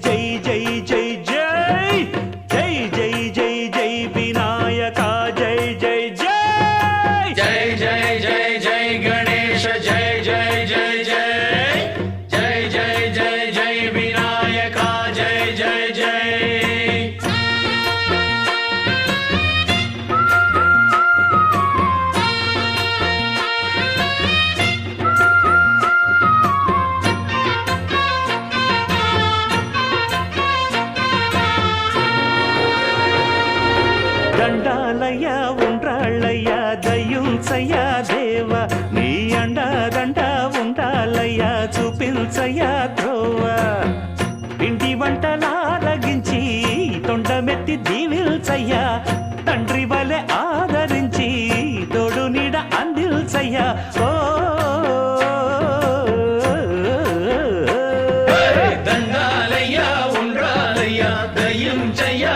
జై జై జై జై జై జై జై జై వినాయక జై జై జై జై జై జై జై గణేశ జై జై జై జై జై జై జై జై వినాయక జై జై జై దండాలయ్య ఉండ్రాళ్ళయ్య దయ్యుంచయ్య దేవ నీ అండాదండ ఉండాలయ్య చూపించయ్య త్రోవ పిండి వంటలారగించి తొండమెత్తి దీవిల్చయ్య తండ్రి వలె ఆదరించి తోడు నీడ అందిల్చయ్య ఓ దండాలయ్యా ఉండ్రాలయ్యా దయ్యం చెయ్య